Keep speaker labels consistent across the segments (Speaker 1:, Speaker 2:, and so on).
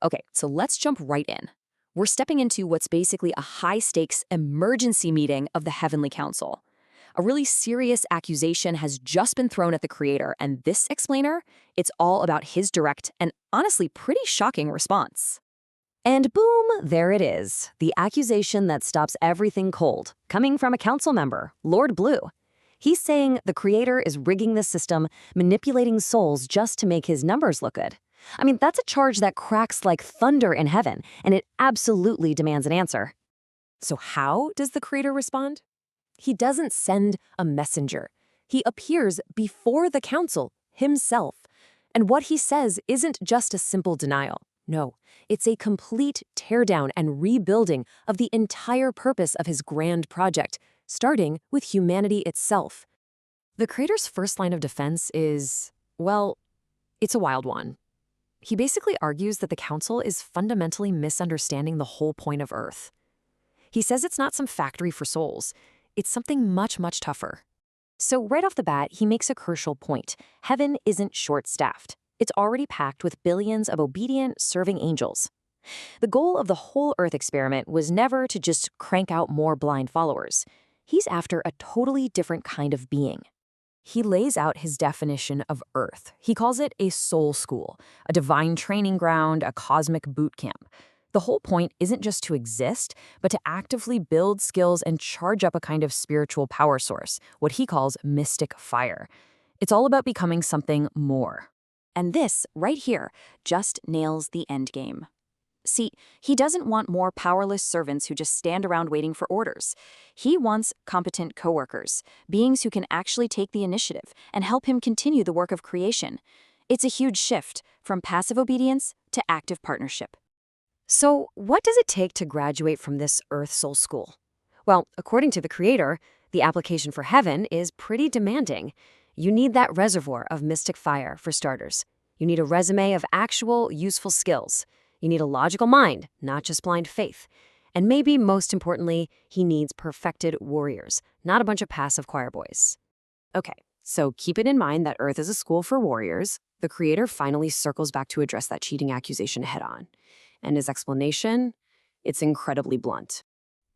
Speaker 1: Okay, so let's jump right in. We're stepping into what's basically a high-stakes emergency meeting of the Heavenly Council. A really serious accusation has just been thrown at the creator, and this explainer, it's all about his direct and honestly pretty shocking response. And boom, there it is. The accusation that stops everything cold, coming from a council member, Lord Blue. He's saying the creator is rigging the system, manipulating souls just to make his numbers look good. I mean, that's a charge that cracks like thunder in heaven, and it absolutely demands an answer.
Speaker 2: So how does the creator respond? He doesn't send a messenger. He appears before the council himself. And what he says isn't just a simple denial. No, it's a complete teardown and rebuilding of the entire purpose of his grand project, starting with humanity itself. The creator's first line of defense is, well, it's a wild one. He basically argues that the council is fundamentally misunderstanding the whole point of Earth. He says it's not some factory for souls. It's something much, much tougher. So right off the bat, he makes a crucial point. Heaven isn't short-staffed. It's already packed with billions of obedient, serving angels. The goal of the whole Earth experiment was never to just crank out more blind followers. He's after a totally different kind of being. He lays out his definition of Earth. He calls it a soul school, a divine training ground, a cosmic boot camp. The whole point isn't just to exist, but to actively build skills and charge up a kind of spiritual power source, what he calls mystic fire. It's all about becoming something more. And this, right here, just nails the end game. See, he doesn't want more powerless servants who just stand around waiting for orders. He wants competent coworkers, beings who can actually take the initiative and help him continue the work of creation. It's a huge shift from passive obedience to active partnership. So, what does it take to graduate from this Earth Soul School? Well, according to the creator, the application for heaven is pretty demanding. You need that reservoir of mystic fire, for starters. You need a resume of actual, useful skills. You need a logical mind, not just blind faith. And maybe most importantly, he needs perfected warriors, not a bunch of passive choir boys. Okay, so keep it in mind that Earth is a school for warriors. The creator finally circles back to address that cheating accusation head-on. And his explanation, it's incredibly blunt.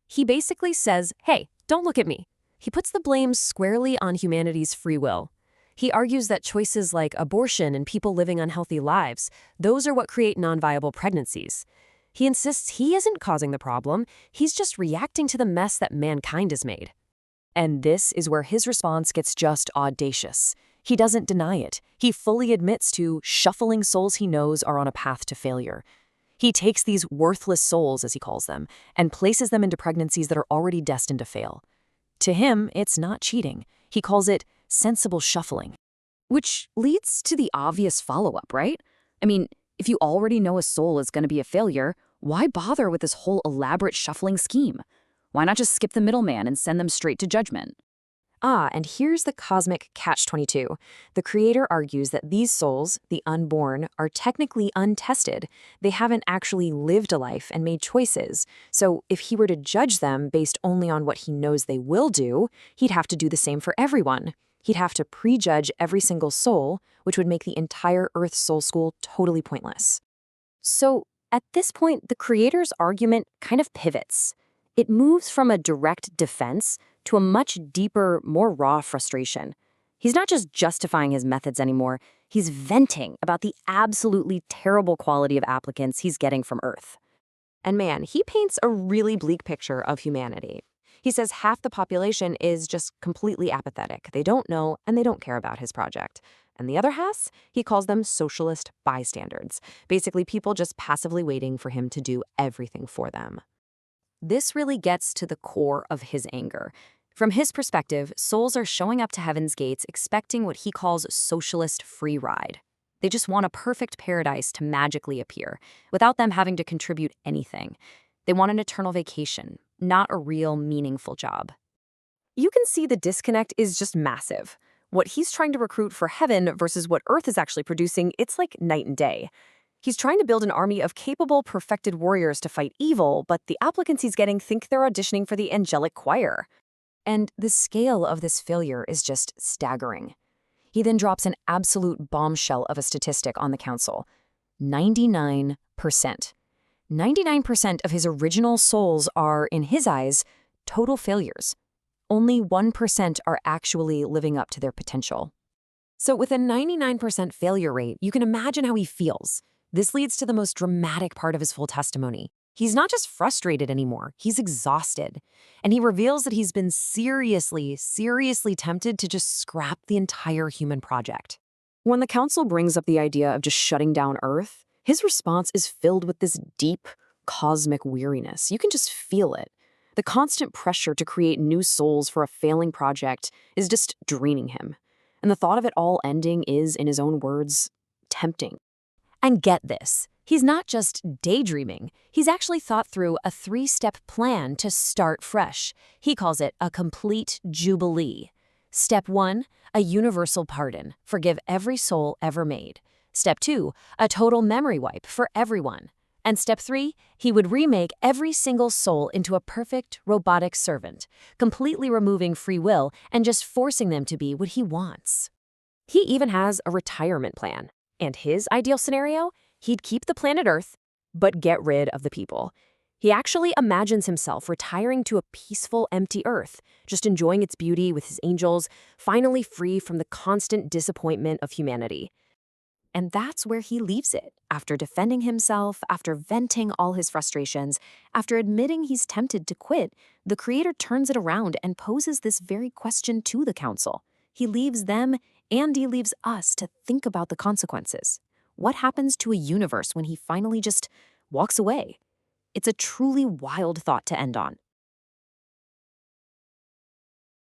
Speaker 2: He basically says, hey, don't look at me. He puts the blame squarely on humanity's free will. He argues that choices like abortion and people living unhealthy lives, those are what create non-viable pregnancies. He insists he isn't causing the problem, he's just reacting to the mess that mankind has made. And this is where his response gets just audacious. He doesn't deny it. He fully admits to shuffling souls he knows are on a path to failure. He takes these worthless souls, as he calls them, and places them into pregnancies that are already destined to fail. To him, it's not cheating. He calls it sensible shuffling. Which leads to the obvious follow-up, right? I mean, if you already know a soul is going to be a failure, why bother with this whole elaborate shuffling scheme? Why not just skip the middleman and send them straight to judgment? And here's the cosmic catch-22. The creator argues that these souls, the unborn, are technically untested. They haven't actually lived a life and made choices. So if he were to judge them based only on what he knows they will do, he'd have to do the same for everyone. He'd have to prejudge every single soul, which would make the entire Earth Soul School totally pointless. So at this point, the creator's argument kind of pivots. It moves from a direct defense to a much deeper, more raw frustration. He's not just justifying his methods anymore, he's venting about the absolutely terrible quality of applicants he's getting from Earth. And man, he paints a really bleak picture of humanity. He says half the population is just completely apathetic. They don't know and they don't care about his project. And the other half, he calls them socialist bystanders, basically people just passively waiting for him to do everything for them. This really gets to the core of his anger. From his perspective, souls are showing up to heaven's gates expecting what he calls socialist free ride. They just want a perfect paradise to magically appear, without them having to contribute anything. They want an eternal vacation, not a real, meaningful job. You can see the disconnect is just massive. What he's trying to recruit for heaven versus what Earth is actually producing, it's like night and day. He's trying to build an army of capable, perfected warriors to fight evil, but the applicants he's getting think they're auditioning for the angelic choir. And the scale of this failure is just staggering. He then drops an absolute bombshell of a statistic on the council.
Speaker 1: 99%. 99% of his original souls are, in his eyes, total failures. Only 1% are actually living up to their potential.
Speaker 2: So with a 99% failure rate, you can imagine how he feels. This leads to the most dramatic part of his full testimony. He's not just frustrated anymore, he's exhausted. And he reveals that he's been seriously tempted to just scrap the entire human project.
Speaker 1: When the council brings up the idea of just shutting down Earth, his response is filled with this deep, cosmic weariness. You can just feel it. The constant pressure to create new souls for a failing project is just draining him. And the thought of it all ending is, in his own words, tempting.
Speaker 2: And get this, he's not just daydreaming. He's actually thought through a 3-step plan to start fresh. He calls it a complete jubilee. Step 1, a universal pardon. Forgive every soul ever made. Step 2, a total memory wipe for everyone. And step 3, he would remake every single soul into a perfect robotic servant, completely removing free will and just forcing them to be what he wants. He even has a retirement plan. And his ideal scenario? He'd keep the planet Earth, but get rid of the people. He actually imagines himself retiring to a peaceful, empty Earth, just enjoying its beauty with his angels, finally free from the constant disappointment of humanity. And that's where he leaves it. After defending himself, after venting all his frustrations, after admitting he's tempted to quit, the creator turns it around and poses this very question to the council. He leaves them and he leaves us to think about the consequences. What happens to a universe when he finally just walks away? It's a truly wild thought to end on.